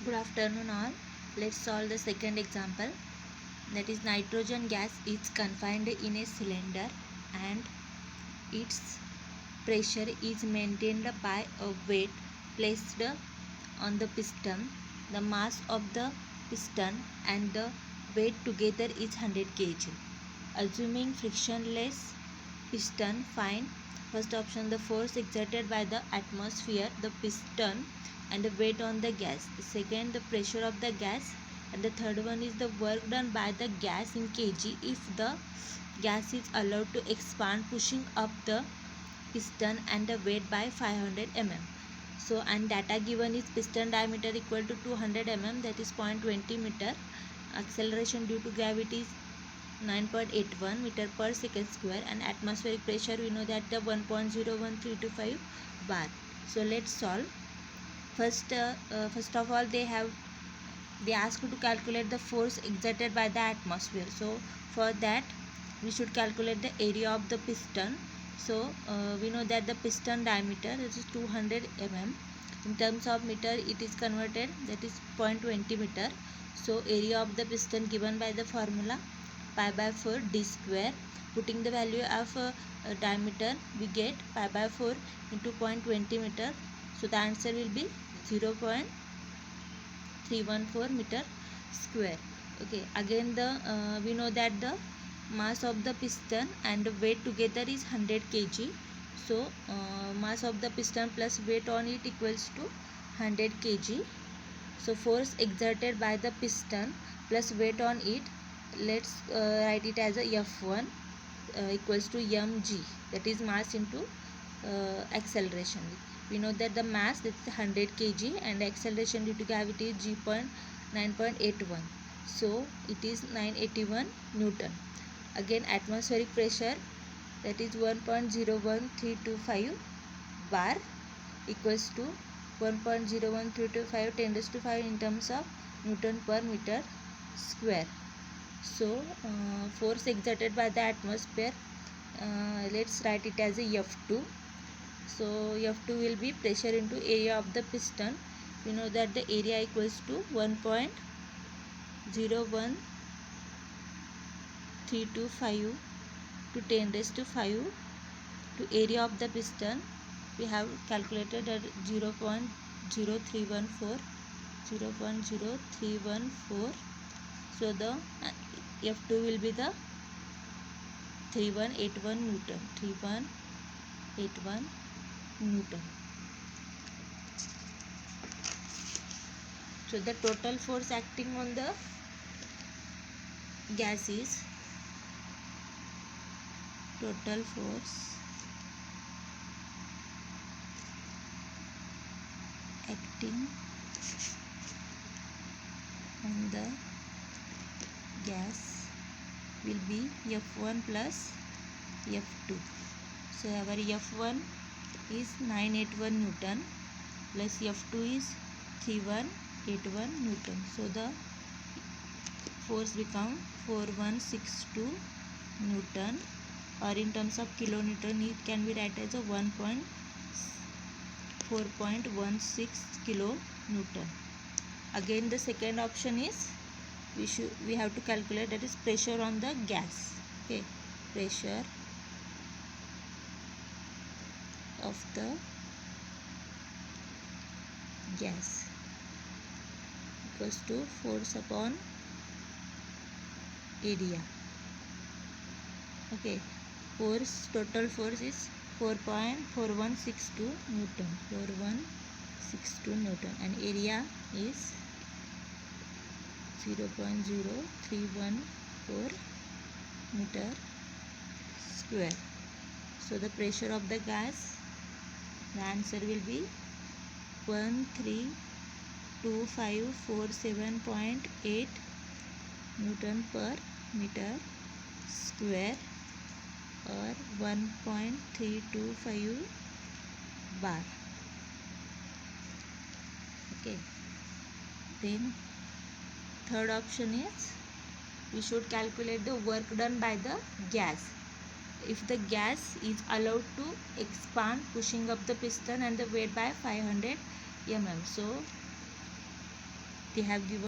Good afternoon all. Let's solve the second example. That is, nitrogen gas is confined in a cylinder and its pressure is maintained by a weight placed on the piston. The mass of the piston and the weight together is 100 kg. Assuming frictionless piston, find first option the force exerted by the atmosphere, the piston and the weight on the gas. The second, the pressure of the gas, and the third one is the work done by the gas in kg if the gas is allowed to expand, pushing up the piston and the weight by 500 mm. So, and data given is piston diameter equal to 200 mm, that is 0.20 meter. Acceleration due to gravity is 9.81 meter per second square, and atmospheric pressure we know that the 1.01325 bar. So let's solve. First of all, they ask you to calculate the force exerted by the atmosphere. So for that we should calculate the area of the piston. So we know that the piston diameter is 200 mm. In terms of meter it is converted, that is 0.20 meter. So area of the piston given by the formula pi by 4 d square. Putting the value of diameter, we get pi by 4 into 0.20 meter. So the answer will be 0.314 meter square. Okay, again the we know that the mass of the piston and the weight together is 100 kg. So mass of the piston plus weight on it equals to 100 kg. So force exerted by the piston plus weight on it, let's write it as a F1 equals to mg, that is mass into acceleration. We know that the mass, that is 100 kg, and the acceleration due to gravity is 9.81. So it is 981 Newton. Again atmospheric pressure, that is 1.01325 bar equals to 1.01325 10 raised to 5 in terms of Newton per meter square. So force exerted by the atmosphere, let's write it as a F2. So F2 will be pressure into area of the piston. We know that the area equals to 1.01325 to 10 raised to 5 to area of the piston. We have calculated at 0.0314. So the F2 will be the 3181 Newton. 3181 Newton. So the total force acting on the gas is total force acting on the gas will be F1 plus F2. So our F1 is 981 Newton plus F2 is 3181 Newton. So the force become 4162 Newton, or in terms of kilonewton it can be written as a 4.16 kilonewton. Again the second option is we have to calculate, that is pressure on the gas. Okay, pressure of the gas equals to force upon area. Okay, force, total force is 4.4162 Newton, 4162 Newton, and area is 0.0314 meter square. So the pressure of the gas, the answer will be 132,547.8 Newton per meter square, or 1.325 bar. Okay, then third option is we should calculate the work done by the gas if the gas is allowed to expand, pushing up the piston and the weight by 500 mm. So they have given